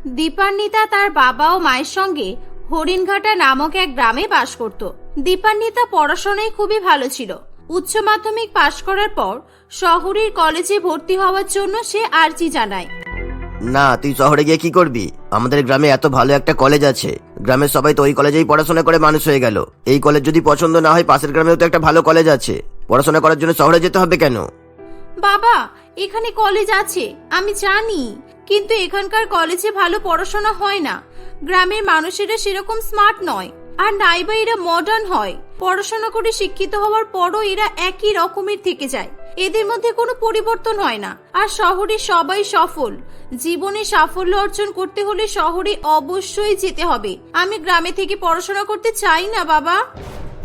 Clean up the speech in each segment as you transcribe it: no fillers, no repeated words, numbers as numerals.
দীপান্বিতা তার বাবা ও মায়ের সঙ্গে হরিণঘাটা নামক এক গ্রামে বাস করত। দীপান্বিতা পড়াশোনায় খুবই ভালো ছিল। উচ্চ মাধ্যমিক পাশ করার পর শহরের কলেজে ভর্তি হওয়ার জন্য সে আর্জি জানায়। না, তুই শহরে গিয়ে কি করবি? আমাদের গ্রামে এত ভালো একটা কলেজ আছে, গ্রামের সবাই তো ওই কলেজেই পড়াশোনা করে মানুষ হয়ে গেল। এই কলেজ যদি পছন্দ না হয়, পাশের গ্রামেও তো একটা ভালো কলেজ আছে, পড়াশোনা করার জন্য শহরে যেতে হবে কেন? বাবা, এখানে কলেজ আছে আমি জানি, কিন্তু এখানকার কলেজে ভালো পড়াশোনা হয় না। গ্রামের মানুষেরা সেরকম স্মার্ট নয়, আর নাইবা এরা মডার্ন হয়। পড়াশোনা করে শিক্ষিত হওয়ার পরও এরা একই রকমের থেকে যায়, এদের মধ্যে কোনো পরিবর্তন হয় না। আর শহরে সবাই সফল। জীবনে সাফল্য অর্জন করতে হলে শহরে অবশ্যই যেতে হবে। আমি গ্রামে থেকে পড়াশোনা করতে চাই না বাবা।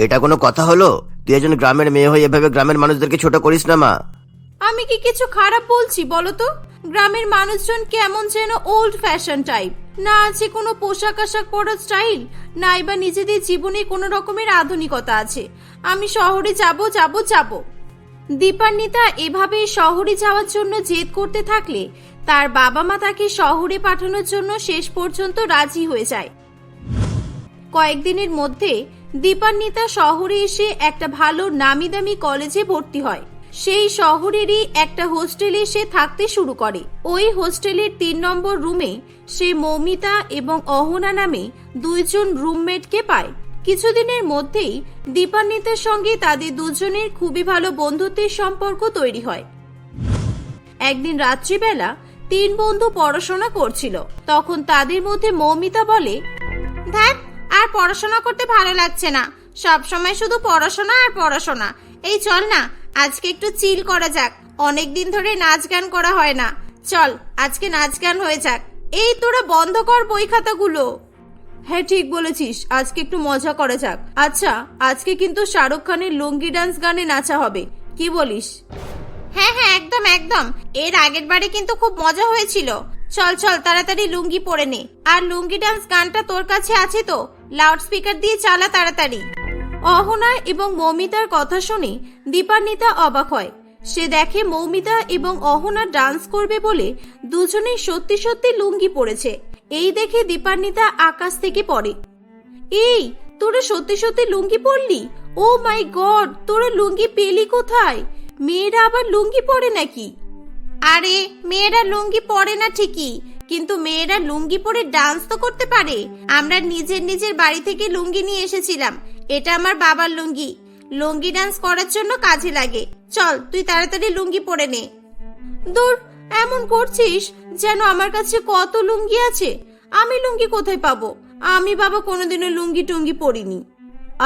এটা কোনো কথা হলো? তুই একজন গ্রামের মেয়ে হয়ে এভাবে গ্রামের মানুষদেরকে ছোট করিস না মা। আমি কি কিছু খারাপ বলছি বলো তো? গ্রামের মানুষজন কেমন যেন ওল্ড ফ্যাশন টাইপ, না আছে কোনো পোশাক আশাক পরার স্টাইল, নাইবা নিজেদের জীবনে কোনো রকমের আধুনিকতা আছে। আমি শহরে যাব। দীপান্বিতা এভাবে শহরে যাওয়ার জন্য জেদ করতে থাকলে তার বাবা মা তাকে শহরে পাঠানোর জন্য শেষ পর্যন্ত রাজি হয়ে যায়। কয়েকদিনের মধ্যে দীপান্বিতা শহরে এসে একটা ভালো নামি দামি কলেজে ভর্তি হয়। সেই শহরেরই একটা হোস্টেলে সে থাকতে শুরু করে। ওই হোস্টেলের 3 নম্বর রুমে সে মৌমিতা এবং অহনা নামে দুইজন রুমমেটকে পায়। কিছুদিনের মধ্যেই দীপান্বিতার সঙ্গে তাদের দুজনের খুবই ভালো বন্ধুত্বের সম্পর্ক তৈরি হয়। একদিন রাত্রিবেলা 3 বন্ধু পড়াশোনা করছিল। তখন তাদের মধ্যে মৌমিতা বলে, ধ্যাত, আর পড়াশোনা করতে ভালো লাগছে না, সব সময় শুধু পড়াশোনা আর পড়াশোনা। এই চল না, আজকে একটু চিল করা যাক, অনেকদিন ধরে নাচ গান করা হয় না। চল আজকে নাচ গান হয়ে যাক। এই তোরা বন্ধ কর বই খাতাগুলো। হ্যাঁ ঠিক বলেছিস, আজকে একটু মজা করা যাক। আচ্ছা, আজকে কিন্তু শাহরুখ খানের লুঙ্গি ডান্স গানে নাচা হবে, কি বলিস? হ্যাঁ একদম। এর আগের বারে কিন্তু খুব মজা হয়েছিল। চল তাড়াতাড়ি লুঙ্গি পরে নে। আর লুঙ্গি ডান্স গানটা তোর কাছে আছে তো? লাউড স্পিকার দিয়ে চালা তাড়াতাড়ি। অহনা এবং মৌমিতার কথা শুনে দীপান্বিতা অবাক হয়। সে দেখে মৌমিতা এবং অহনা ডান্স করবে বলে দুজনেই সত্যি সত্যি লুঙ্গি পরেছে। এই দেখে দীপান্বিতা আকাশ থেকে পড়ে। এই, তোরা সত্যি সত্যি লুঙ্গি পরলি? ও মাই গড, তোরা লুঙ্গি পেলি কোথায়? মেয়েরা আবার লুঙ্গি পরে নাকি? আরে মেয়েরা লুঙ্গি পরে না ঠিকই, কিন্তু মেয়েরা লুঙ্গি পরে ডান্স তো করতে পারে। আমরা নিজের বাড়ি থেকে লুঙ্গি নিয়ে এসেছিলাম। এটা আমার বাবার লুঙ্গি। লুঙ্গি ডান্স করার জন্য কাজে লাগে। চল তুই তাড়াতাড়ি লুঙ্গি পরে নে। দূর, এমন করছিস যেন আমার কাছে কত লুঙ্গি আছে। আমি লুঙ্গি কোথায় পাবো? আমি বাবা কোনোদিনও লুঙ্গি টুঙ্গি পরিনি।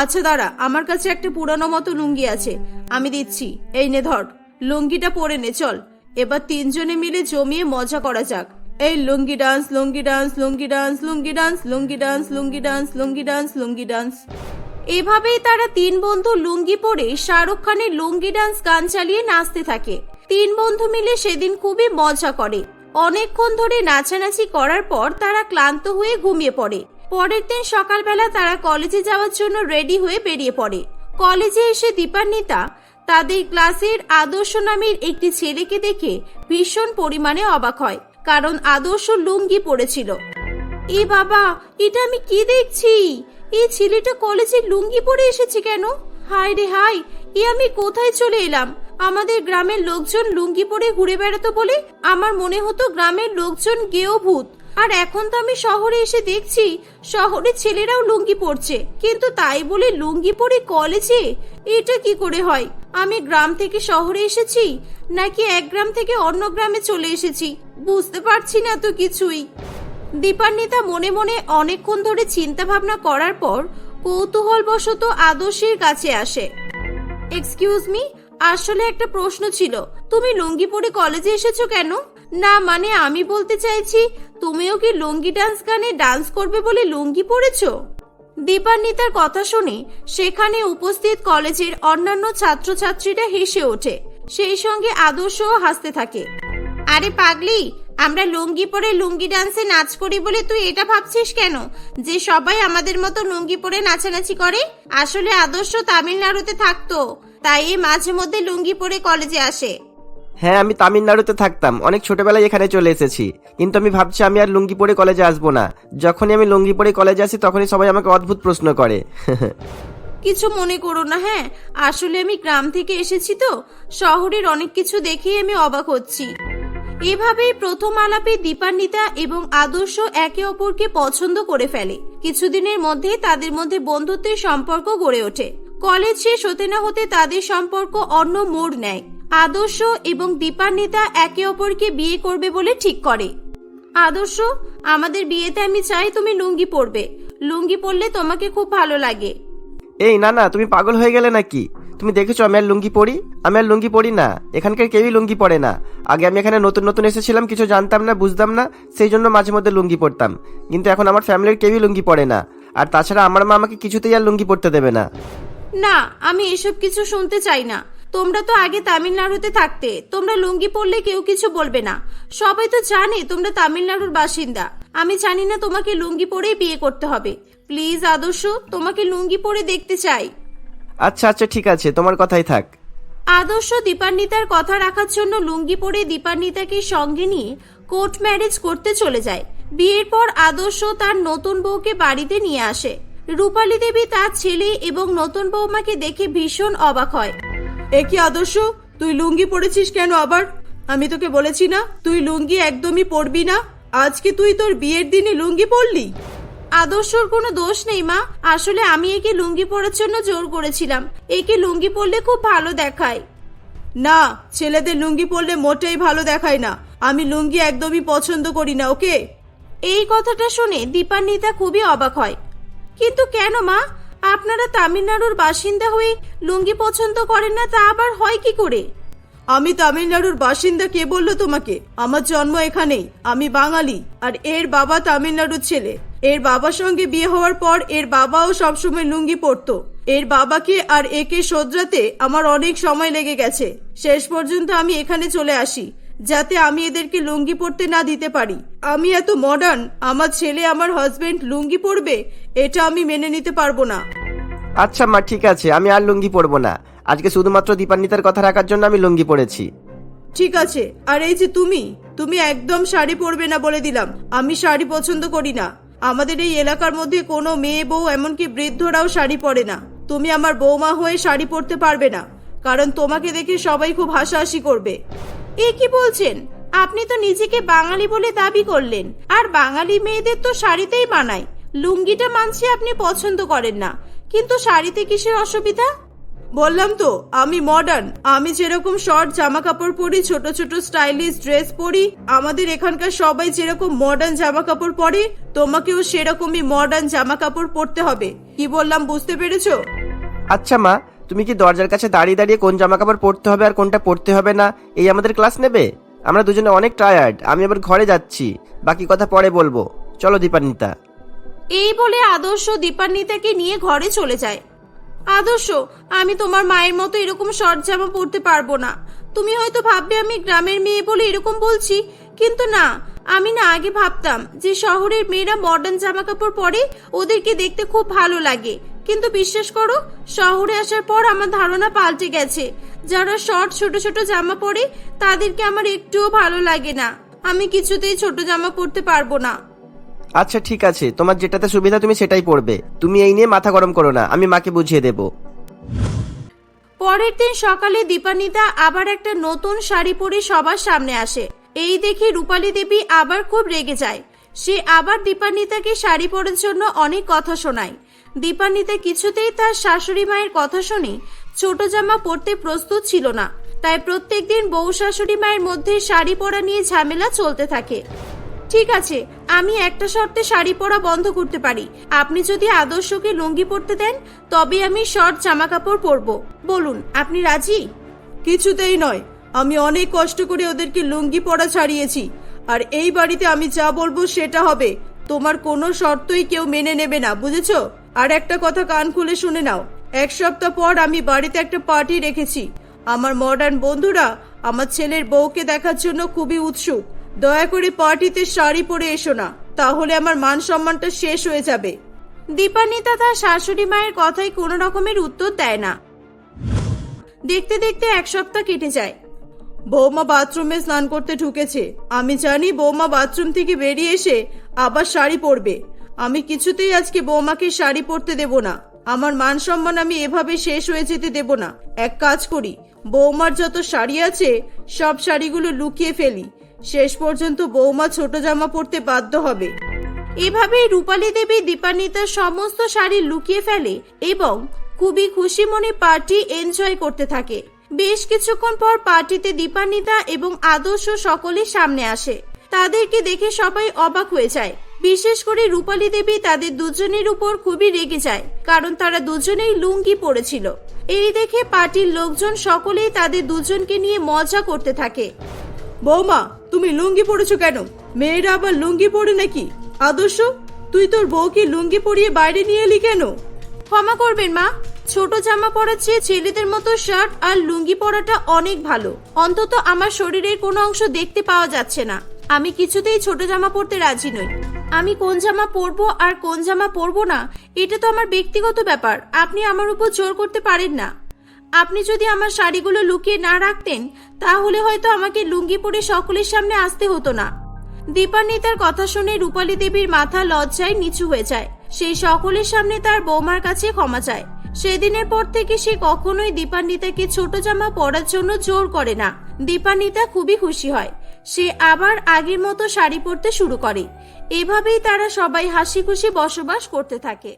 আচ্ছা দাঁড়া, আমার কাছে একটা পুরানো মতো লুঙ্গি আছে, আমি দিচ্ছি। এই নে ধর, লুঙ্গিটা পরে নে। চল এবার 3 জনে মিলে জমিয়ে মজা করা যাক। এই লুঙ্গি ডান্স, লুঙ্গি ডান্স, লুঙ্গি ডান্স, লুঙ্গি ডান্স, লুঙ্গি ডান্স, লুঙ্গি ডান্স, লুঙ্গি ডান্স, লুঙ্গি ডান্স। এভাবেই তারা 3 বন্ধু লুঙ্গি পরে শাহরুখ খানের লুঙ্গি ডান্স গান চালিয়ে নাচতে থাকে। 3 বন্ধু মিলে সেদিন খুবই মজা করে। অনেকক্ষণ ধরে নাচানাচি করার পর তারা ক্লান্ত হয়ে ঘুমিয়ে পড়ে। পরের দিন সকালবেলা তারা কলেজে যাওয়ার জন্য রেডি হয়ে বেরিয়ে পড়ে। কলেজে এসে দীপান্বিতা তাদের ক্লাসের আদর্শ নামের একটি ছেলেকে দেখে ভীষণ পরিমাণে অবাক হয়, কারণ আদর্শ লুঙ্গি পরেছিল। এ বাবা, এটা আমি কি দেখছি? এই ছেলেটা কলেজে লুঙ্গি পরে এসেছে কেন? হায় রে হাই, এ আমি কোথায় চলে এলাম? আমাদের গ্রামের লোকজন লুঙ্গি পরে ঘুরে বেড়াতো বলে আমার মনে হতো গ্রামের লোকজন গেও ভূত। আর এখন তো আমি শহরে এসে দেখছি শহরের ছেলেরাও লুঙ্গি পরছে, কিন্তু তাই বলে লুঙ্গি পরে কলেজে? এটা কি করে হয়? আমি গ্রাম থেকে শহরে এসেছি নাকি এক গ্রাম থেকে অন্য গ্রামে চলে এসেছি, বুঝতে পারছি না তো কিছুই। দীপান্বিতা মনে মনে অনেকক্ষণ ধরে চিন্তা ভাবনা করার পর কৌতূহলবশত আদর্শের কাছে আসে। এক্সকিউজ মি, আসলে একটা প্রশ্ন ছিল, তুমি লুঙ্গি পরে কলেজে এসেছো কেন? না মানে আমি বলতে চাইছি, তুমিও কি লুঙ্গি ডান্স গানে ডান্স করবে বলে লুঙ্গি পরেছো? দীপান্বিতার কথা শুনে সেখানে উপস্থিত কলেজের অন্যান্য ছাত্রছাত্রীরা হেসে ওঠে, সেই সঙ্গে আদর্শও হাসতে থাকে। আরে পাগলি, আমরা লুঙ্গি পরে লুঙ্গি ডান্সে নাচ করি বলে তুই এটা ভাবছিস কেন যে সবাই আমাদের মতো লুঙ্গি পরে নাচানাচি করে? আসলে আদর্শ তামিলনাড়ুতে থাকতো, তাই মাঝে মধ্যে লুঙ্গি পরে কলেজে আসে। হ্যাঁ, আমি তামিলনাড়ুতে থাকতাম, অনেক ছোটবেলায় এখানে চলে এসেছি। কিন্তু আমি ভাবছি আমি আর লুঙ্গি পরে কলেজে আসবো না। যখনই আমি লুঙ্গি পরে কলেজে আসি তখনই সবাই আমাকে অদ্ভুত প্রশ্ন করে। কিছু মনে করো না। হ্যাঁ, আসলে আমি গ্রাম থেকে এসেছি তো, শহরের অনেক কিছু দেখেই আমি অবাক হচ্ছি। এভাবেই প্রথম আলাপে দীপান্বিতা এবং আদর্শ একে অপরকে পছন্দ করে ফেলে। কিছুদিনের মধ্যেই তাদের মধ্যে বন্ধুত্বের সম্পর্ক গড়ে ওঠে। কলেজ শেষ হতে না হতে তাদের সম্পর্ক অন্য মোড় নেয়। আদর্শ এবং দীপান্বিতা একে অপরকে বিয়ে করবে বলে ঠিক করে। আদর্শ, আমাদের বিয়েতে আমি চাই তুমি লুঙ্গি পরবে। লুঙ্গি পরলে তোমাকে খুব ভালো লাগে। এই না না, তুমি পাগল হয়ে গেলে নাকি? তুমি দেখেছো আমি আর লুঙ্গি পরি? আমি আর লুঙ্গি পরি না। এখানকার কেউই লুঙ্গি পরে না। আগে আমি এখানে নতুন নতুন এসেছিলাম, কিছু জানতাম না, বুঝতাম না, সেই জন্য মাঝে মধ্যে লুঙ্গি পরতাম। কিন্তু এখন আমার ফ্যামিলির কেউই লুঙ্গি পরে না। আর তাছাড়া আমার মা আমাকে কিছুতেই আর লুঙ্গি পরতে দেবে না। না, আমি এসব কিছু শুনতে চাই না। তোমরা তো আগে তামিলনাড়ুতে থাকতে, তোমরা লুঙ্গি পরলে কেউ কিছু বলবে না। সবাই তো জানে তোমরা তামিলনাড়ুর বাসিন্দা। আমি জানি না তোমাকে লুঙ্গি পরেই বিয়ে করতে হবে। প্লিজ আদর্শ, তোমাকে লুঙ্গি পরে দেখতে চাই। আচ্ছা আচ্ছা, ঠিক আছে, তোমার কথাই থাক। আদর্শ দীপান্বিতার কথা রাখার জন্য লুঙ্গি পরে দীপান্বিতাকে সঙ্গে নিয়ে কোর্ট ম্যারেজ করতে চলে যায়। বিয়ের পর আদর্শ তার নতুন বউকে বাড়িতে নিয়ে আসে। রূপালী দেবী তার ছেলে এবং নতুন বৌমাকে দেখে ভীষণ অবাক হয়। এ কি আদর্শ, তুই লুঙ্গি পরেছিস কেন আবার? আমি তোকে বলেছি না তুই লুঙ্গি একদমই পরবি না। আজকে তুই তোর বিয়ের দিনে লুঙ্গি পরলি। আদর্শর কোনো দোষ নেই মা, আসলে আমি একে লুঙ্গি পরার জন্য জোর করেছিলাম। একে লুঙ্গি পরলে খুব ভালো দেখায়। না, ছেলেদের লুঙ্গি পরলে মোটেই ভালো দেখায় না। আমি লুঙ্গি একদমই পছন্দ করি না, ওকে? এই কথাটা শুনে দীপান্বিতা খুবই অবাক হয়। কিন্তু কেন মা, আপনারা তামিলনাড়ুর বাসিন্দা হয়ে লুঙ্গি পছন্দ করেন না, তা আবার হয় কি করে? আমি তামিলনাড়ুর বাসিন্দা কে বললো তোমাকে? আমার জন্ম এখানেই, আমি বাঙালি। আর এর বাবা তামিলনাড়ুর ছেলে। এর বাবার সঙ্গে বিয়ে হওয়ার পর এর বাবাও সবসময় লুঙ্গি পরতো। এর বাবাকে আর একে শোধরাতে আমার অনেক সময় লেগে গেছে। শেষ পর্যন্ত আমি এখানে চলে আসি যাতে আমি এদেরকে লুঙ্গি পরতে না দিতে পারি। আমি এত মডার্ন, আমার ছেলে আমার হাজবেন্ড লুঙ্গি পরবে, এটা আমি মেনে নিতে পারবো না। আচ্ছা মা, ঠিক আছে, আমি আর লুঙ্গি পরবো না। আজকে শুধুমাত্র দীপান্বিতার কথা রাখার জন্য আমি লুঙ্গি পরেছি। ঠিক আছে। আর এই যে তুমি একদম শাড়ি পরবে না বলে দিলাম। আমি শাড়ি পছন্দ করি না। আমাদের এই এলাকার মধ্যে কোনো মেয়ে বউ, এমনকি বৃদ্ধরাও শাড়ি পরে না। তুমি আমার বৌমা হয়ে শাড়ি পরতে পারবে না, কারণ তোমাকে দেখে সবাই খুব হাসাহাসি করবে। এ কি বলছেন? আপনি তো নিজেকে বাঙালি বলে দাবি করলেন, আর বাঙালি মেয়েদের তো শাড়িতেই মানায়। লুঙ্গিটা মানছি আপনি পছন্দ করেন না, কিন্তু শাড়িতে কিসের অসুবিধা? বললাম তো আমি মডার্ন। আমি যেরকম শর্ট জামা কাপড় পরি, ছোট ছোট স্টাইলিশ ড্রেস পরি, আমাদের এখানকার সবাই যেরকম মডার্ন জামা কাপড় পরে, তোমাকেও সেরকমই মডার্ন জামা কাপড় পরতে হবে। কি বললাম বুঝতে পেরেছো? আচ্ছা মা, তুমি কি দরজার কাছে দাঁড়িয়ে দাঁড়িয়ে কোন জামা কাপড় পরতে হবে আর কোনটা পরতে হবে না এই আমাদের ক্লাস নেবে? আমরা দুজনে অনেক টায়ার্ড, আমি আবার ঘরে যাচ্ছি, বাকি কথা পরে বলবো। চলো দীপান্বিতা। এই বলে আদর্শ দীপান্বিতাকে নিয়ে ঘরে চলে যায়। আদর্শ, আমি তোমার মায়ের মতো এরকম শর্ট জামা পরতে পারবো না। তুমি হয়তো ভাববে আমি গ্রামের মেয়ে বলে এরকম বলছি, কিন্তু না, আমি না আগে ভাবতাম যে শহরের মেয়েরা মডার্ন জামা কাপড় পরে, ওদেরকে দেখতে খুব ভালো লাগে। কিন্তু বিশ্বাস করো, শহরে আসার পর আমার ধারণা পাল্টে গেছে। যারা শর্ট ছোট ছোট জামা পরে তাদেরকে আমার একটুও ভালো লাগে না। আমি কিছুতেই ছোট জামা পরতে পারবো না। আচ্ছা ঠিক আছে, তোমার যেটাতে সুবিধা তুমি সেটাই পরবে। তুমি এই নিয়ে মাথা গরম করো না, আমি মাকে বুঝিয়ে দেব। পরের দিন সকালে দীপান্বিতা আবার একটা নতুন শাড়ি পরে সবার সামনে আসে। এই দেখে রূপালী দেবী আবার খুব রেগে যায়। সে আবার দীপান্বিতাকে শাড়ি পরার জন্য অনেক কথা শোনায়। দীপান্বিতা কিছুতেই তার শাশুড়ি মায়ের কথা শুনে ছোট জামা পরতে প্রস্তুত ছিল না। তাই প্রত্যেকদিন বউ শাশুড়ি মায়ের মধ্যে শাড়ি পরা নিয়ে ঝামেলা চলতে থাকে। ঠিক আছে, আমি একটা শর্তে শাড়ি পরা বন্ধ করতে পারি। আপনি যদি আদর্শকে লুঙ্গি পরতে দেন, তবে আমি শর্ট জামা কাপড় পরবো। বলুন, আপনি রাজি? কিছুতেই নয়। আমি অনেক কষ্ট করে ওদেরকে লুঙ্গি পরা ছাড়িয়েছি, আর এই বাড়িতে আমি যা বলবো সেটা হবে। তোমার কোনো শর্তই কেউ মেনে নেবে না, বুঝেছো? আর একটা কথা কান খুলে শুনে নাও, এক সপ্তাহ পর আমি বাড়িতে একটা পার্টি রেখেছি। আমার মডার্ন বন্ধুরা আমার ছেলের বউকে দেখার জন্য খুবই উৎসুক। দয়া করে পার্টিতে শাড়ি পরে এসো না, তাহলে আমার মান সম্মানটা শেষ হয়ে যাবে। দীপান্বিতা তার শাশুড়ি মায়ের কথায় কোনো রকমের উত্তর দেয় না। দেখতে দেখতে এক সপ্তাহ কেটে যায়। বৌমা বাথরুমে স্নান করতে ঢুকেছে। আমি জানি বৌমা বাথরুম থেকে বেরিয়ে এসে আবার শাড়ি পরবে। আমি কিছুতেই আজকে বৌমাকে শাড়ি পরতে দেব না। আমার মান সম্মান আমি এভাবে শেষ হয়ে যেতে দেব না। এক কাজ করি, বৌমার যত শাড়ি আছে সব শাড়িগুলো লুকিয়ে ফেলি। শেষ পর্যন্ত বৌমা ছোট জামা পরতে বাধ্য হবে। এভাবেই রূপালী দেবী দীপান্বিতার সমস্ত শাড়ি লুকিয়ে ফেলে এবং খুবই খুশি মনে পার্টি এনজয় করতে থাকে। বেশ কিছুক্ষণ পর পার্টিতে দীপান্বিতা এবং আদর্শ সকলের সামনে আসে। তাদেরকে দেখে সবাই অবাক হয়ে যায়। বিশেষ করে রূপালী দেবী তাদের দুজনের উপর খুবই রেগে যায়, কারণ তারা দুজনেই লুঙ্গি পরেছিল। এই দেখে পার্টির লোকজন সকলেই তাদের দুজনকে নিয়ে মজা করতে থাকে। বৌমা, তুমি লুঙ্গি পরেছো কেন? মেয়েরা আবার লুঙ্গি পরে নাকি? আদর্শ, তুই তোর বউকে লুঙ্গি পরিয়ে বাইরে নিয়ে এলি কেন? ক্ষমা করবেন মা, ছোট জামা পরার চেয়ে ছেলেদের মতো শার্ট আর লুঙ্গি পরাটা অনেক ভালো। অন্তত আমার শরীরের কোনো অংশ দেখতে পাওয়া যাচ্ছে না। আমি কিছুতেই ছোট জামা পরতে রাজি নই। আমি কোন জামা পরবো আর কোন জামা পরবো না এটা তো আমার ব্যক্তিগত ব্যাপার। আপনি আমার উপর জোর করতে পারেন না। আপনি যদি আমার শাড়িগুলো লুকিয়ে না রাখতেন তাহলে হয়তো আমাকে লুঙ্গি পরে সকলের সামনে আসতে হতো না। দীপান্বিতার কথা শুনে রূপালী দেবীর মাথা লজ্জায় নিচু হয়ে যায়। সেই সকলের সামনে তার বৌমার কাছে ক্ষমা চায়। সেদিনের পর থেকে সে কখনোই দীপান্বিতাকে ছোট জামা পরার জন্য জোর করে না। দীপান্বিতা খুবই খুশি হয়। সে আবার আগের মতো শাড়ি পরতে শুরু করে। এভাবেই তারা সবাই হাসি খুশি বসবাস করতে থাকে।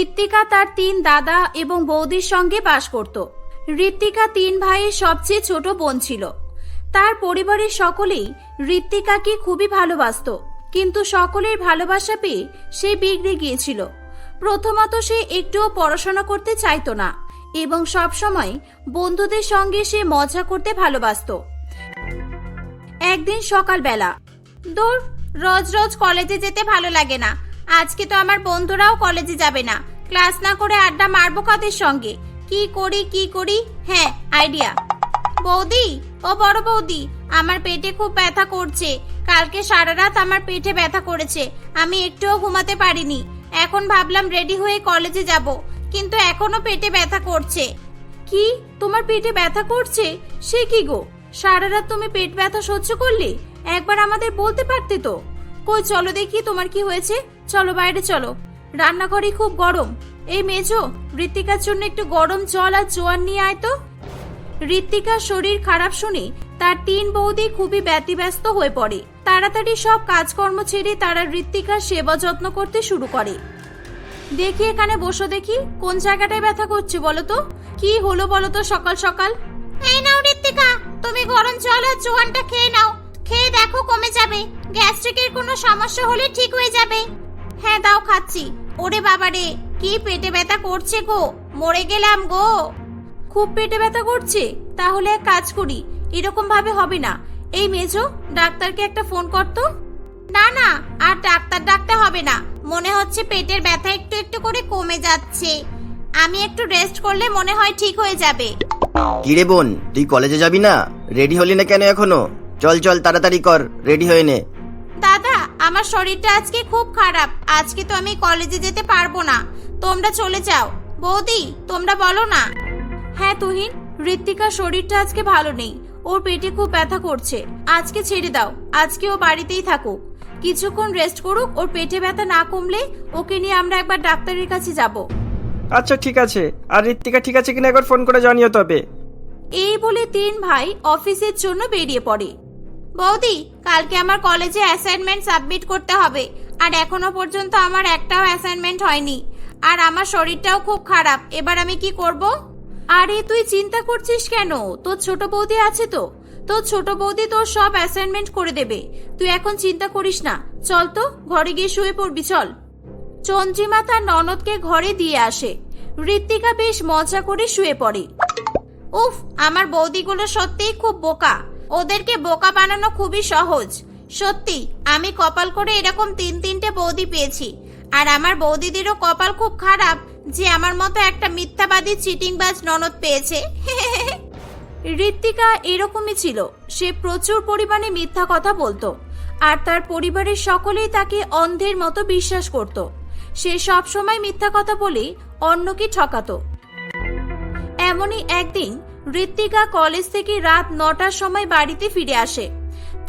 ঋত্বিকা তার 3 দাদা এবং বৌদির সঙ্গে বাস করত। ঋত্বিকা 3 ভাইয়ের সবচেয়ে ছোট বোন ছিল। তার পরিবারের সকলেই ঋত্বিকাকে খুবই ভালোবাসত, কিন্তু সকলের ভালোবাসা পেয়ে সে বিগড়ে গিয়েছিল। প্রথমত সে একটুও পড়াশোনা করতে চাইতো না এবং সবসময় বন্ধুদের সঙ্গে সে মজা করতে ভালোবাসতো। একদিন সকালবেলা, দূর, রোজ রোজ কলেজে যেতে ভালো লাগে না। আজকে তো আমার বন্ধুরাও কলেজে যাবে না। ক্লাস না করে আড্ডা মারবো কাদের সঙ্গে? কি করি? হ্যাঁ, আইডিয়া। বৌদি, ও বড় বৌদি, আমার পেটে খুব ব্যথা করছে। কালকে সারা রাত আমার পেটে ব্যথা করেছে, আমি একটুও ঘুমাতে পারিনি। এখন ভাবলাম রেডি হয়ে কলেজে যাব, কিন্তু এখনো পেটে ব্যথা করছে। কি, তোমার পেটে ব্যথা করছে? সে কি গো, সারা রাত তুমি পেট ব্যথা সহ্য করলে? একবার আমাদের বলতে পারতে তো। কই, চলো দেখি তোমার কি হয়েছে। চলো বাইরে চলো, রান্নাঘরে খুব গরম। এই মেজো, ঋত্বিকার জন্য একটু গরম জল আর জোয়ান নিয়ে আয় তো। ঋত্বিকার শরীর খারাপ শুনে তার 3 বৌদি খুবই ব্যতিব্যস্ত হয়ে পড়ে। তাড়াতাড়ি সব কাজকর্ম ছেড়ে তারা ঋত্বিকার সেবা যত্ন করতে শুরু করে। দেখি, এখানে বসো দেখি, কোন জায়গাটায় ব্যথা করছে বলো তো? কি হলো বলো তো সকাল সকাল? এই নাও ঋত্বিকা, তুমি গরম জল আর জোয়ানটা খেয়ে নাও। খেয়ে দেখো কমে যাবে। গ্যাস্ট্রিকের কোনো সমস্যা হলে ঠিক হয়ে যাবে। হ্যাঁ দাও, খাচ্ছি। ওরে বাবারে, কি পেটে ব্যথা করছে গো, মরে গেলাম গো। খুব পেটে ব্যথা করছে? তাহলে এক কাজ করি, এরকম ভাবে হবে না। এই মেজো, ডাক্তারকে একটা ফোন করতো। না না, আর ডাক্তার ডাকতে হবে না। মনে হচ্ছে পেটের ব্যথা একটু একটু করে কমে যাচ্ছে। আমি একটু রেস্ট করলে মনে হয় ঠিক হয়ে যাবে। কিরে বোন, তুই কলেজে যাবি না? রেডি হলি না কেন এখনো? চল চল, তাড়াতাড়ি কর, রেডি হয়ে নে। দাদা, আমার শরীরটা আজকে খুব খারাপ। আজকে তো আমি কলেজে যেতে পারবো না। তোমরা চলে যাও। বৌদি, তোমরা বলো না। হ্যাঁ তুহিন, ঋত্বিকার শরীরটা আজকে ভালো নেই। ওর পেটে খুব ব্যথা করছে। আজকে ছেড়ে দাও, আজকে ও বাড়িতেই থাকুক। কিছুক্ষণ রেস্ট করুক। ওর পেটে ব্যথা না কমলে ওকে নিয়ে আমরা একবার ডাক্তারের কাছে যাব। আচ্ছা ঠিক আছে, আর ঋত্বিকা ঠিক আছে কিনা একবার ফোন করে জানিও তবে। এই বলে 3 ভাই অফিসের জন্য বেরিয়ে পড়ে। বৌদি, কালকে আমার কলেজে অ্যাসাইনমেন্ট সাবমিট করতে হবে, আর এখনো পর্যন্ত আমার একটাও অ্যাসাইনমেন্ট হয়নি। আর আমার শরীরটাও খুব খারাপ। এবার আমি কি করব? আরে তুই চিন্তা করছিস কেন? তোর ছোট বৌদি আছে তো। তোর ছোট বৌদি তোর সব অ্যাসাইনমেন্ট করে দেবে। তুই এখন চিন্তা করিস না। চল তো, ঘরে গিয়ে শুয়ে পড়বি, চল। চন্দ্রিমা তার ননদকে ঘরে দিয়ে আসে। ঋত্বিকা বেশ মজা করে শুয়ে পড়ে। উফ, আমার বৌদিগুলো সত্যিই খুব বোকা। ওদেরকে বোকা বানানো খুবই সহজ। সত্যি, আমি কপাল করে এরকম 3-3টে বৌদি পেয়েছি। আর আমার বৌদিদেরও কপাল খুব খারাপ যে আমার মতো একটা মিথ্যাবাদী চিটিংবাজ ননদ পেয়েছে। ঋত্বিকা এরকমই ছিল। সে প্রচুর পরিমাণে মিথ্যা কথা বলতো, আর তার পরিবারের সকলেই তাকে অন্ধের মতো বিশ্বাস করত। সে সব সময় মিথ্যা কথা বলে অন্যকে ঠকাতো। এমনই একদিন ঋত্বিকা কলেজ থেকে রাত 9টার সময় বাড়িতে ফিরে আসে।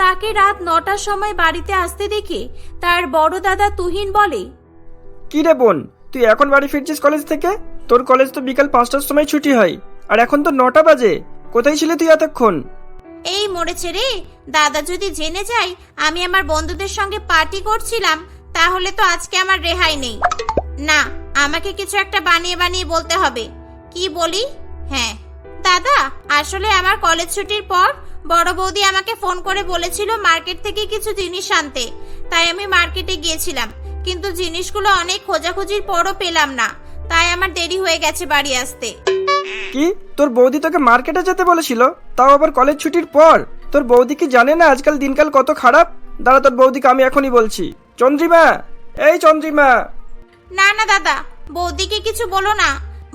তাকে রাত 9টার সময় বাড়িতে আসতে দেখে তার বড় দাদা তুহিন বলে, কি রে বোন, তুই এখন বাড়ি ফিরছিস কলেজ থেকে? তোর কলেজ তো বিকাল 5টার সময় ছুটি হয়, আর এখন তো 9টা বাজে। কোথায় ছিলি তুই এতক্ষণ? এই মরেছে রে, দাদা যদি জেনে যায় আমি আমার বন্ধুদের সঙ্গে পার্টি করছিলাম তাহলে তো আজকে আমার রেহাই নেই। না, আমাকে কিছু একটা বানিয়ে বানিয়ে বলতে হবে। কি বলি? হ্যাঁ দাদা, আসলে আমার কলেজ ছুটির পর বড় বৌদি আমাকে ফোন করে বলেছিল মার্কেট থেকে কিছু জিনিস আনতে, তাই আমি মার্কেটে গিয়েছিলাম, কিন্তু জিনিসগুলো অনেক খোঁজাখুঁজির পরও পেলাম না, তাই আমার দেরি হয়ে গেছে বাড়ি আসতে। কি, তোর বৌদি তোকে মার্কেটে যেতে বলেছিল, তাও আবার কলেজ ছুটির পর? তোর বৌদি কি জানে না আজকাল দিনকাল কত খারাপ? দাঁড়া, তোর বৌদিকে আমি এখনই বলছি। চন্দ্রিমা, এই চন্দ্রিমা। না না দাদা, বৌদিকে কিছু বলো না,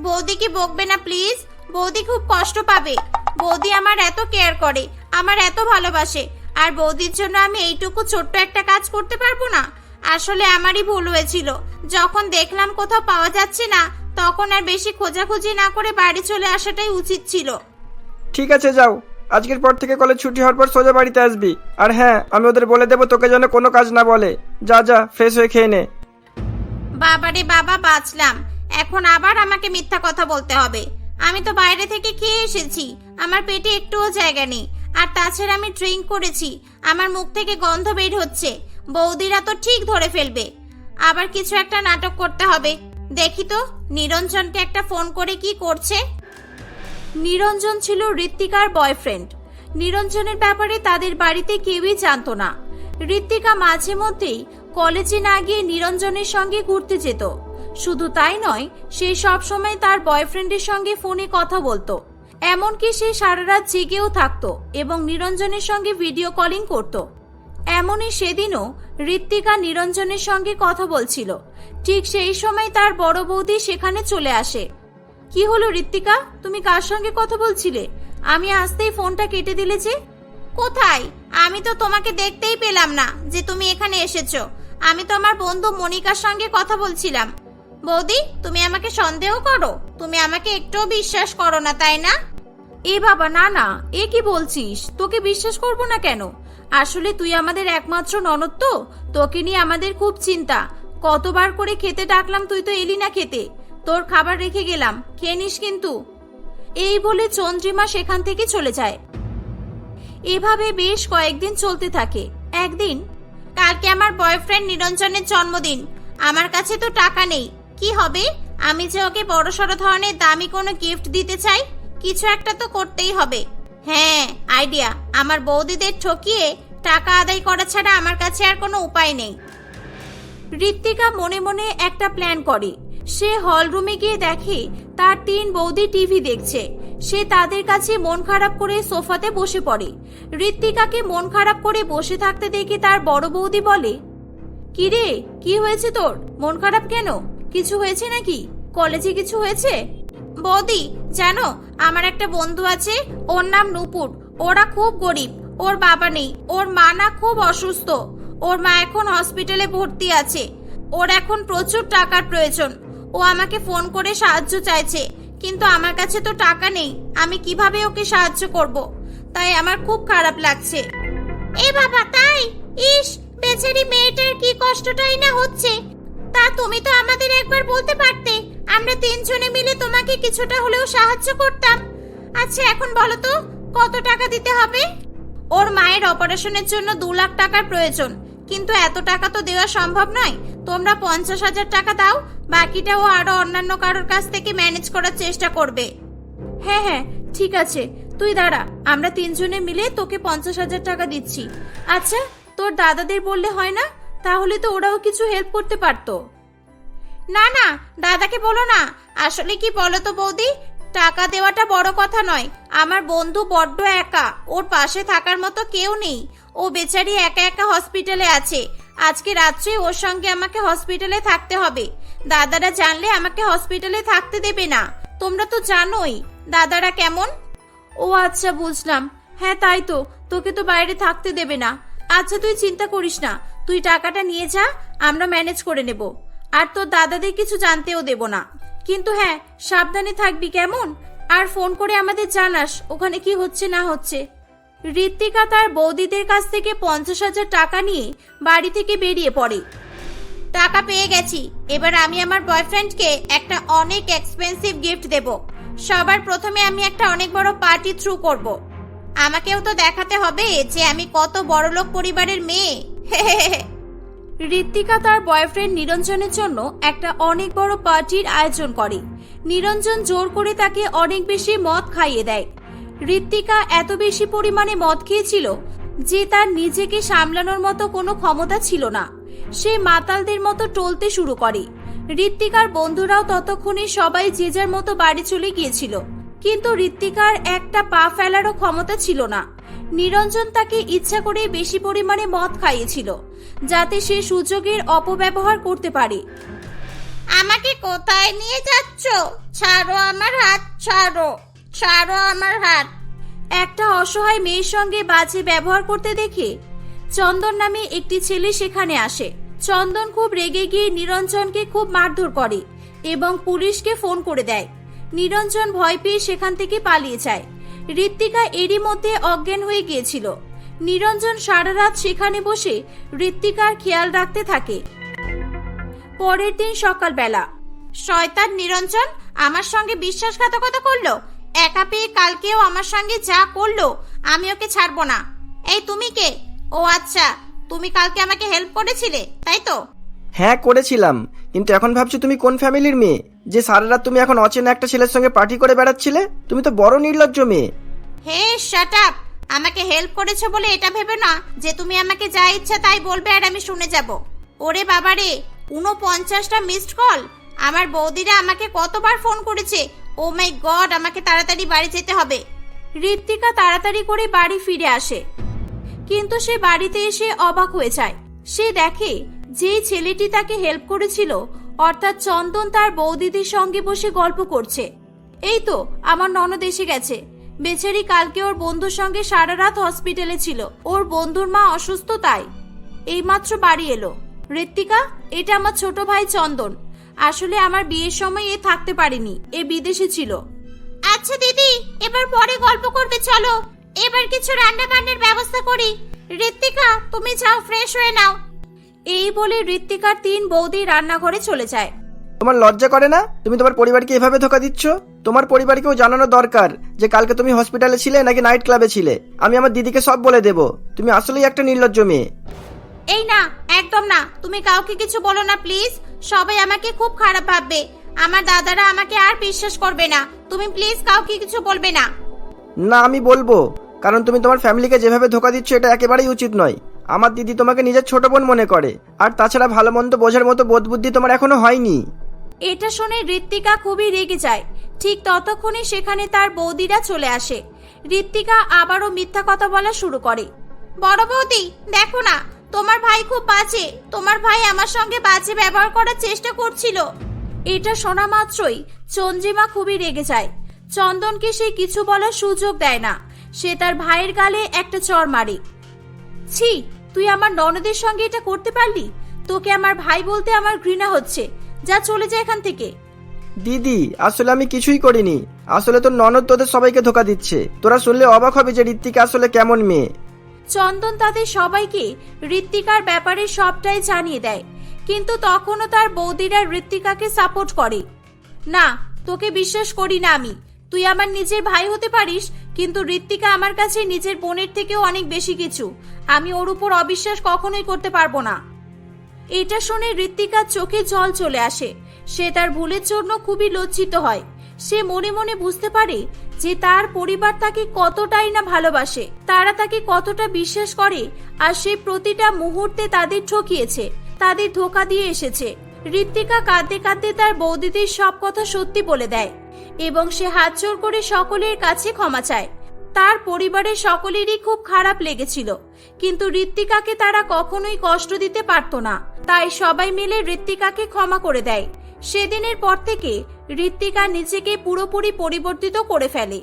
বৌদিকে বকবে না প্লিজ, বৌদি খুব কষ্ট পাবে। বৌদি আমার এত কেয়ার করে, আমার এত ভালোবাসে, আর বৌদির জন্য আমি এইটুকু ছোট্ট একটা কাজ করতে পারবো না? আসলে আমারই ভুল হয়েছিল, যখন দেখলাম কোথাও পাওয়া যাচ্ছে না তখন আর বেশি খোঁজাখুঁজি না করে বাড়ি চলে আসাটাই উচিত ছিল। ঠিক আছে, যাও, আজকের পর থেকে কলেজ ছুটি হওয়ার পর সোজা বাড়িতে আসবি। আর হ্যাঁ, আমি ওদের বলে দেবো তোকে যেন কোনো কাজ না বলে। যা যা, ফ্রেশ হয়ে খেয়ে নে। বাবারে বাবা, বাঁচলাম, এখন আবার আমাকে মিথ্যা কথা বলতে হবে। আমি তো বাইরে থেকে খেয়ে এসেছি, আমার পেটে একটুও জায়গা নেই, আর তাছাড়া আমি ড্রিঙ্ক করেছি, আমার মুখ থেকে গন্ধ বের হচ্ছে, বৌদিরা তো ঠিক ধরে ফেলবে। আবার কিছু একটা নাটক করতে হবে। দেখি তো নিরঞ্জনকে একটা ফোন করে কি করছে। নিরঞ্জন ছিল ঋত্বিকার বয়ফ্রেন্ড। নিরঞ্জনের ব্যাপারে তাদের বাড়িতে কেউই জানতো না। ঋত্বিকা মাঝে মধ্যেই কলেজে না গিয়ে নিরঞ্জনের সঙ্গে ঘুরতে যেত। শুধু তাই নয়, সে সব সময় তার বয়ফ্রেন্ডের সঙ্গে ফোনে কথা বলতো, এমনকি সে সারা রাত জেগেও থাকতো এবং নিরঞ্জনের সঙ্গে ভিডিও কলিং করত। এমনই সেদিনও ঋত্বিকা নিরঞ্জনের সঙ্গে কথা বলছিল। ঠিক সেই সময় তার বড় বৌদি সেখানে চলে আসে। কি হলো ঋত্বিকা, তুমি কার সঙ্গে কথা বলছিলে? আমি আসতেই ফোনটা কেটে দিলে যে? কোথায়? আমি তো তোমাকে দেখতেই পেলাম না যে তুমি এখানে এসেছো। আমি তো আমার বন্ধু মনিকার সঙ্গে কথা বলছিলাম। বৌদি, তুমি আমাকে সন্দেহ করো? তুমি আমাকে একটুও বিশ্বাস করো না, তাই না? এ বাবা, না না, এ কি বলছিস? তোকে বিশ্বাস করব না কেন? আসলে তুই আমাদের একমাত্র ননদ, তো তোকে নিয়ে আমাদের খুব চিন্তা। কতবার করে খেতে ডাকলাম, তুই তো এলি না খেতে। তোর খাবার রেখে গেলাম, খেয়ে নিস কিন্তু। এই বলে চন্দ্রিমা সেখান থেকে চলে যায়। এভাবে বেশ কয়েকদিন চলতে থাকে। একদিন, কালকে আমার বয়ফ্রেন্ড নিরঞ্জনের জন্মদিন, আমার কাছে তো টাকা নেই, কি হবে? আমি যে ওকে বড়সড় ধরনের দামি কোনো গিফট দিতে চাই, কিছু একটা তো করতেই হবে। হ্যাঁ, আইডিয়া, আমার বৌদিদের ঠকিয়ে টাকা আদায় করা ছাড়া আমার কাছে আর কোনো উপায় নেই। ঋত্বিকা মনে মনে একটা প্ল্যান করে। সে হল রুমে গিয়ে দেখে তার 3 বৌদি টিভি দেখছে। সে তাদের কাছে মন খারাপ করে সোফাতে বসে পড়ে। ঋত্বিকাকে মন খারাপ করে বসে থাকতে দেখে তার বড় বৌদি বলে, কি রে, কি হয়েছে তোর? মন খারাপ কেন? কিছু হয়েছে নাকি? কলেজে কিছু হয়েছে? বৌদি, জানো আমার একটা বন্ধু আছে, ওর নাম নূপুর। ওরা খুব গরিব, ওর বাবা নেই, ওর মা না খুব অসুস্থ, ওর মা এখন হসপিটালে ভর্তি আছে, ওর এখন প্রচুর টাকার প্রয়োজন। ও আমাকে ফোন করে সাহায্য চাইছে, কিন্তু আমার কাছে তো টাকা নেই, আমি কিভাবে ওকে সাহায্য করব? তাই আমার খুব খারাপ লাগছে। এ বাবা, তাই? ইস, বেচারি মেয়েটার কি কষ্টটাই না হচ্ছে। তা তুমি তো আমাদের একবার বলতে পারতে, আমরা 3 জনে মিলে তোমাকে কিছুটা হলেও সাহায্য করতাম। আচ্ছা, এখন বলো তো কত টাকা দিতে হবে? ওর মায়ের অপারেশনের জন্য 2 লাখ টাকার প্রয়োজন, কিন্তু এত টাকা তো দেওয়া সম্ভব নয়। তোমরা 50,000 টাকা দাও, বাকিটা ও আরো অন্যান্য কারোর কাছ থেকে ম্যানেজ করার চেষ্টা করবে। হ্যাঁ হ্যাঁ, ঠিক আছে, তুই দাঁড়া, আমরা 3 জনে মিলে তোকে 50,000 টাকা দিচ্ছি। আচ্ছা, তোর দাদাদের বললে হয় না? তাহলে তো ওরাও কিছু হেল্প করতে পারতো। না না, দাদাকে বলো না। আসলে কি বলো তো বৌদি, টাকা দেওয়াটা বড় কথা নয়, আমার বন্ধু বড্ড একা, ওর পাশে থাকার মতো কেউ নেই। ও বেচারি একা একা হসপিটালে আছে। আজকে রাত্রে ওর সঙ্গে আমাকে হসপিটালে থাকতে হবে। দাদারা জানলে আমাকে হসপিটালে থাকতে দেবে না। তোমরা তো জানোই দাদারা কেমন। ও আচ্ছা, বুঝলাম। হ্যাঁ তাই তো, তোকে তো বাইরে থাকতে দেবে না। আচ্ছা, তুই চিন্তা করিস না, তুই টাকাটা নিয়ে যা, আমরা ম্যানেজ করে নেব। আর তোর দাদাদের কিছু জানতেও দেব না। কিন্তু হ্যাঁ, সাবধানে থাকবি কেমন? আর ফোন করে আমাদের জানাস ওখানে কি হচ্ছে না হচ্ছে। ঋত্বিকা তার বৌদিদের কাছ থেকে 50,000 টাকা নিয়ে বাড়ি থেকে বেরিয়ে পড়ে। টাকা পেয়ে গেছি, এবার আমি আমার বয়ফ্রেন্ডকে একটা অনেক এক্সপেন্সিভ গিফট দেব। সবার প্রথমে আমি একটা অনেক বড় পার্টি থ্রু করব। আমাকেও তো দেখাতে হবে যে আমি কত বড়লোক পরিবারের মেয়ে। ঋত্বিকা তার বয়ফ্রেন্ড নিরঞ্জনের জন্য একটা অনেক বড় পার্টির আয়োজন করে। নিরঞ্জন জোর করে তাকে অনেক বেশি মদ খাইয়ে দেয়। ঋত্বিকা এত বেশি পরিমাণে মদ খেয়েছিল যে তার নিজেকে সামলানোর মতো কোনো ক্ষমতা ছিল না। সে মাতালদের মতো টলতে শুরু করে। ঋত্বিকার বন্ধুরাও ততক্ষণে সবাই যে যার মতো বাড়ি চলে গিয়েছিল, কিন্তু ঋত্বিকার একটা পা ফেলারও ক্ষমতা ছিল না। নিরঞ্জন তাকে ইচ্ছা করে বেশি পরিমাণে মদ খাইয়েছিল যাতে সে সুযোগের অপব্যবহার করতে পারে। আমাকে কোথায় নিয়ে যাচ্ছ? ছাড়ো আমার হাত, ছাড়ো, ছাড়ো আমার হাত। একটা অসহায় মেয়ের সঙ্গে বাজে ব্যবহার করতে দেখে চন্দন নামে একটি ছেলে সেখানে আসে। চন্দন খুব রেগে গিয়ে নিরঞ্জনকে খুব মারধর করে এবং পুলিশকে ফোন করে দেয়। নিরঞ্জন ভয় পেয়ে সেখান থেকে পালিয়ে যায়। ঋত্বিকা এরই মধ্যে অজ্ঞান হয়ে গিয়েছিল। নিরঞ্জন সারা রাত সেখানে বসে ঋত্বিকার খেয়াল রাখতে থাকে। পরের দিন সকালবেলা শয়তান নিরঞ্জন আমার সঙ্গে বিশ্বাসঘাতকতা করলো। একা পেয়ে কালকেও আমার সঙ্গে যা করলো আমি ওকে ছাড়বো না। এই তুমি কে? ও আচ্ছা, তুমি কালকে আমাকে হেল্প করেছিলে তাই তো? হ্যাঁ করেছিলাম, কিন্তু এখন ভাবছো তুমি কোন ফ্যামিলির মেয়ে যে সারা রাত তুমি এখন অচেনা একটা ছেলের সঙ্গে পার্টি করে বেড়াচ্ছিলে? তুমি তো বড় নির্লজ্জ মেয়ে। হে শাট আপ! আমাকে হেল্প করেছো বলে এটা ভেবে না যে তুমি আমাকে যা ইচ্ছা তাই বলবে আর আমি শুনে যাব। ওরে বাবারে, 49টা মিসড কল! আমার বৌদিরা আমাকে কতবার ফোন করেছে। ও মাই গড, আমাকে তাড়াতাড়ি বাড়ি যেতে হবে। ঋত্বিকা তাড়াতাড়ি করে বাড়ি ফিরে আসে, কিন্তু সে বাড়িতে এসে অবাক হয়ে যায়। সে দেখে যেই ছেলেটি তাকে হেল্প করেছিল অর্থাৎ চন্দন তার বৌদিদির সঙ্গে বসে গল্প করছে। এই তো আমার ননদ এসে গেছে। বেচারি কালকে ওর বন্ধুর সঙ্গে সারা রাত হসপিটালে ছিল। ওর বন্ধুর মা অসুস্থ, তাই এইমাত্র বাড়ি এলো। ঋত্বিকা, এটা আমার ছোট ভাই চন্দন। আসলে আমার বিয়ের সময় এ থাকতে পারেনি, এ বিদেশে ছিল। আচ্ছা দিদি, এবার পরে গল্প করবে, চলো এবার কিছু রান্না বান্নার ব্যবস্থা করি। ঋত্বিকা, তুমি যাও ফ্রেশ হয়ে নাও। এই বলে ঋত্বিকার 3 বৌদি রান্নাঘরে চলে যায়। তোমার লজ্জা করে না? তুমি তোমার পরিবারকে এভাবে ধোকা দিচ্ছ? তোমার পরিবারকেও জানানো দরকার যে কালকে তুমি হসপিটালে ছিলে নাকি নাইট ক্লাবে ছিলে। আমি আমার দিদিকে সব বলে দেব। তুমি আসলেই একটা নির্লজ্জ মেয়ে। এই না, একদম না, তুমি কাউকে কিছু বলো না প্লিজ। সবাই আমাকে খুব খারাপ ভাববে। আমার দাদারা আমাকে আর বিশ্বাস করবে না। তুমি প্লিজ কাউকে কিছু বলবে না। না, আমি বলবো, কারণ তুমি তোমার ফ্যামিলিকে যেভাবে ধোকা দিচ্ছ এটা একেবারেই উচিত নয়। আমার দিদি তোমাকে নিজের ছোট বোন মনে করে, আর তাছাড়া ভালো মন্দ বোঝার মতো বোধ বুদ্ধি তোমার এখনো হয়নি। এটা শুনে ঋত্বিকা খুবই রেগে যায়। ঠিক ততক্ষণে সেখানে তার বৌদিরা চলে আসে। ঋত্বিকা আবারও মিথ্যা কথা বলা শুরু করে। বড় বৌদি, দেখো না, তোমার ভাই খুব বাজে। তোমার ভাই আমার সঙ্গে বাজে ব্যবহার করার চেষ্টা করছিল। এটা শোনা মাত্রই চন্দ্রিমা খুবই রেগে যায়। চন্দনকে সে কিছু বলার সুযোগ দেয় না। সে তার ভাইয়ের গালে একটা চড় মারে। ছি, তুই আমার ননদের সঙ্গে এটা করতে পারলি? তোকে আমার ভাই বলতে আমার ঘৃণা হচ্ছে। যা, চলে যা এখান থেকে। দিদি, আসলে আমি কিছুই করিনি। আসলে তোর ননদ তোদের সবাইকে ধোকা দিচ্ছে। তোরা শুনলে অবাক হবে যে ঋত্বিকা আসলে কেমন মেয়ে। চন্দন তাদের সবাইকে ঋত্বিকার ব্যাপারে সবটাই জানিয়ে দেয়, কিন্তু তখনও তার বৌদিরা ঋত্বিকাকে সাপোর্ট করে। না, তোকে বিশ্বাস করি না আমি। তুই আমার নিজের ভাই হতে পারিস, কিন্তু ঋত্বিকা আমার কাছে নিজের বোনের থেকেও অনেক বেশি কিছু। আমি ওর উপর অবিশ্বাস কখনোই করতে পারবো না। এটা শুনে ঋত্বিকার চোখে জল চলে আসে। সে তার ভুলের জন্য খুবই লজ্জিত হয়। সে মনে মনে বুঝতে পারে যে তার পরিবার তাকে কতটাই না ভালোবাসে, তারা তাকে কতটা বিশ্বাস করে, আর সে প্রতিটা মুহূর্তে তাদের ঠকিয়েছে, তাদের ধোকা দিয়ে এসেছে। ঋত্বিকা কাঁদতে কাঁদতে তার বৌদিদের সব কথা সত্যি বলে দেয় এবং সে হাত জোড় করে সকলের কাছে ক্ষমা চায়। তার পরিবারের সকলেরই খুব খারাপ লেগেছিল, কিন্তু ঋত্বিকাকে তারা কখনোই কষ্ট দিতে পারত না। তাই সবাই মিলে ঋত্বিকাকে ক্ষমা করে দেয়। সেদিনের পর থেকে ঋত্বিকা নিজেকে পুরোপুরি পরিবর্তিত করে ফেলে।